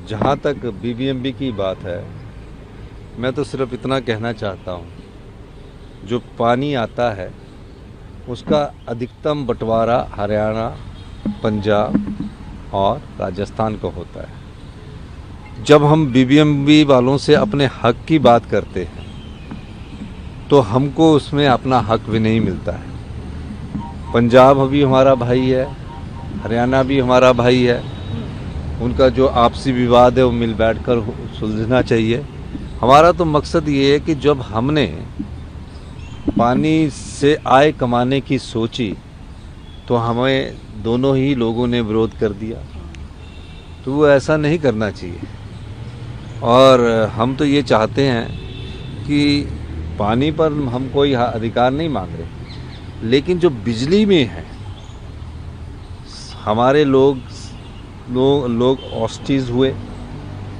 जहाँ तक बीबीएमबी की बात है, मैं तो सिर्फ इतना कहना चाहता हूँ, जो पानी आता है उसका अधिकतम बंटवारा हरियाणा, पंजाब और राजस्थान को होता है। जब हम बीबीएमबी वालों से अपने हक की बात करते हैं तो हमको उसमें अपना हक भी नहीं मिलता है। पंजाब भी हमारा भाई है, हरियाणा भी हमारा भाई है, उनका जो आपसी विवाद है वो मिल बैठकर सुलझना चाहिए। हमारा तो मकसद ये है कि जब हमने पानी से आय कमाने की सोची तो हमें दोनों ही लोगों ने विरोध कर दिया, तो वो ऐसा नहीं करना चाहिए। और हम तो ये चाहते हैं कि पानी पर हम कोई अधिकार नहीं मांग रहे, लेकिन जो बिजली में है, हमारे लोग ऑस्टिज हुए,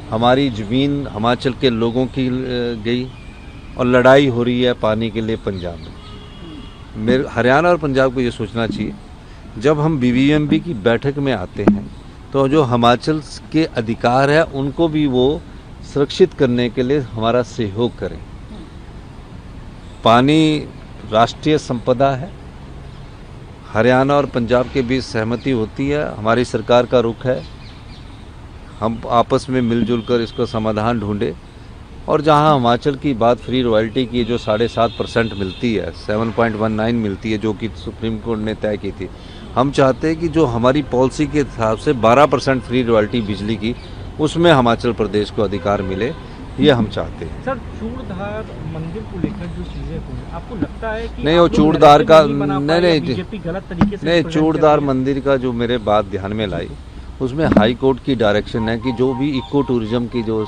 हमारी ज़मीन हिमाचल के लोगों की गई और लड़ाई हो रही है पानी के लिए पंजाब में। हरियाणा और पंजाब को ये सोचना चाहिए, जब हम बीबीएमबी की बैठक में आते हैं तो जो हिमाचल के अधिकार है उनको भी वो सुरक्षित करने के लिए हमारा सहयोग करें। पानी राष्ट्रीय संपदा है, हरियाणा और पंजाब के बीच सहमति होती है, हमारी सरकार का रुख है हम आपस में मिलजुल कर इसका समाधान ढूंढे। और जहां हिमाचल की बात फ्री रॉयल्टी की जो 7.5% मिलती है, 7.19 मिलती है, जो कि सुप्रीम कोर्ट ने तय की थी, हम चाहते हैं कि जो हमारी पॉलिसी के हिसाब से 12% फ्री रॉयल्टी बिजली की, उसमें हिमाचल प्रदेश को अधिकार मिले, ये हम चाहते हैं। सर, चूड़धार मंदिर को लेकर जो चीजें हुई, आपको लगता है कि नहीं, वो चूड़धार का बीजेपी गलत तरीके से नहीं, चूड़धार मंदिर का जो मेरे बात ध्यान में लाई, उसमें हाई कोर्ट की डायरेक्शन है कि जो भी इको टूरिज्म की जो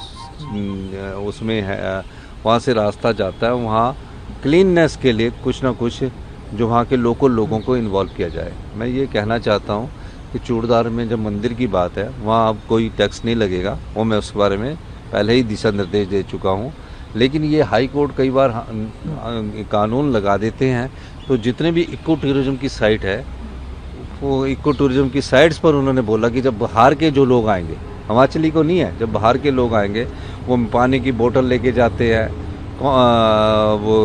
उसमें है, वहाँ से रास्ता जाता है, वहाँ क्लीननेस के लिए कुछ ना कुछ जो वहाँ के लोकल लोगों को इन्वॉल्व किया जाए। मैं ये कहना चाहता हूँ कि चूड़धार में जब मंदिर की बात है, वहाँ अब कोई टैक्स नहीं लगेगा, वो मैं उसके बारे में पहले ही दिशा निर्देश दे चुका हूँ। लेकिन ये हाई कोर्ट कई बार कानून लगा देते हैं, तो जितने भी इको टूरिज्म की साइट है, वो इको टूरिज्म की साइट्स पर उन्होंने बोला कि जब बाहर के जो लोग आएंगे, हिमाचली को नहीं है, जब बाहर के लोग आएंगे वो पानी की बोतल लेके जाते हैं, वो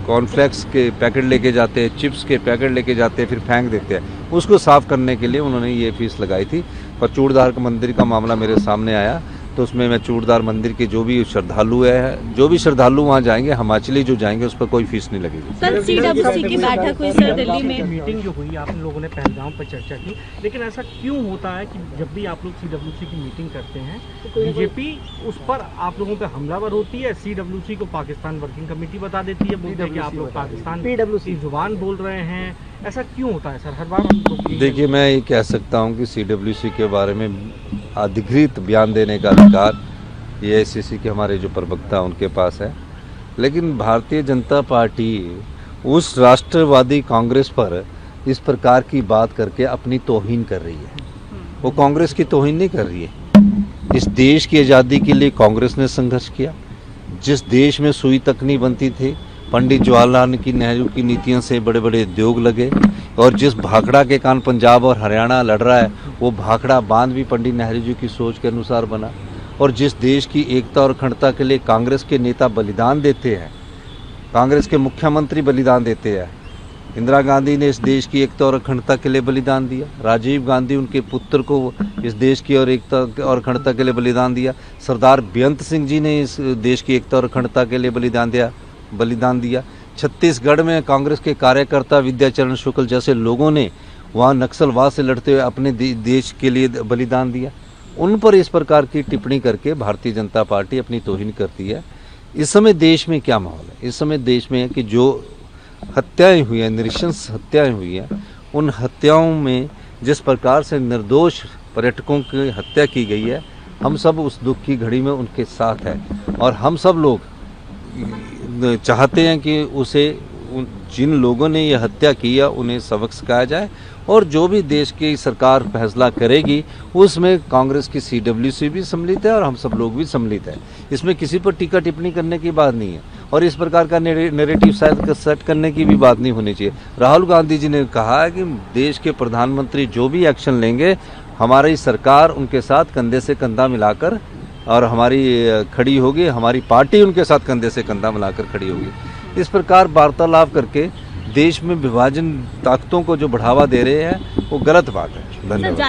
कॉर्नफ्लेक्स के पैकेट लेके जाते हैं, चिप्स के पैकेट लेके जाते हैं, फिर फेंक देते हैं, उसको साफ़ करने के लिए उन्होंने ये फीस लगाई थी। पर चूड़धार का मंदिर का मामला मेरे सामने आया, तो उसमें मैं चूड़धार मंदिर के जो भी श्रद्धालु वहाँ जाएंगे, हिमाचली जो जाएंगे, उस पर कोई फीस नहीं लगेगी। सर, सीडब्ल्यूसी की बैठक हुई सर दिल्ली में, मीटिंग जो हुई, आप लोगों ने पहलगाम पर चर्चा की, लेकिन ऐसा क्यों होता है कि जब भी आप लोग सीडब्ल्यूसी की मीटिंग करते हैं तो बीजेपी उस पर आप लोगों पर हमलावर होती है, सीडब्ल्यूसी को पाकिस्तान वर्किंग कमेटी बता देती है, बोलते हैं कि आप लोग पाकिस्तान की जुबान बोल रहे हैं। ऐसा क्यों होता है सर, हर बार हम लोग? देखिए, मैं ये कह सकता हूँ कि सीडब्ल्यूसी के बारे में अधिकृत बयान देने का अधिकार ये AICC के हमारे जो प्रवक्ता उनके पास है, लेकिन भारतीय जनता पार्टी उस राष्ट्रवादी कांग्रेस पर इस प्रकार की बात करके अपनी तौहीन कर रही है। वो कांग्रेस की तौहीन नहीं कर रही है। इस देश की आज़ादी के लिए कांग्रेस ने संघर्ष किया। जिस देश में सुई तक नहीं बनती थी, पंडित जवाहरलाल नेहरू की नीतियों से बड़े बड़े उद्योग लगे, और जिस भाखड़ा के कारण पंजाब और हरियाणा लड़ रहा है, वो भाखड़ा बांध भी पंडित नेहरू जी की सोच के अनुसार बना। और जिस देश की एकता और अखंडता के लिए कांग्रेस के नेता बलिदान देते हैं, कांग्रेस के मुख्यमंत्री बलिदान देते हैं, इंदिरा गांधी ने इस देश की एकता और अखंडता के लिए बलिदान दिया, राजीव गांधी उनके पुत्र को इस देश की और एकता और अखंडता के लिए बलिदान दिया, सरदार बेअंत सिंह जी ने इस देश की एकता और अखंडता के लिए बलिदान दिया। छत्तीसगढ़ में कांग्रेस के कार्यकर्ता विद्याचरण शुक्ल जैसे लोगों ने वहाँ नक्सलवाद से लड़ते हुए अपने देश के लिए बलिदान दिया। उन पर इस प्रकार की टिप्पणी करके भारतीय जनता पार्टी अपनी तौहीन करती है। इस समय देश में क्या माहौल है? इस समय देश में है कि जो हत्याएं हुई हैं, नृशंस हत्याएं हुई हैं, उन हत्याओं में जिस प्रकार से निर्दोष पर्यटकों की हत्या की गई है, हम सब उस दुख की घड़ी में उनके साथ हैं। और हम सब लोग चाहते हैं कि उसे जिन लोगों ने ये हत्या की है उन्हें सबक सिखाया जाए, और जो भी देश की सरकार फैसला करेगी उसमें कांग्रेस की CWC भी सम्मिलित है और हम सब लोग भी सम्मिलित हैं। इसमें किसी पर टीका टिप्पणी करने की बात नहीं है, और इस प्रकार का नैरेटिव सेट करने की भी बात नहीं होनी चाहिए। राहुल गांधी जी ने कहा है कि देश के प्रधानमंत्री जो भी एक्शन लेंगे हमारी सरकार उनके साथ कंधे से कंधा मिलाकर और हमारी खड़ी होगी, हमारी पार्टी उनके साथ कंधे से कंधा मिलाकर खड़ी होगी। इस प्रकार वार्तालाप करके देश में विभाजन ताकतों को जो बढ़ावा दे रहे हैं वो गलत बात है। धन्यवाद।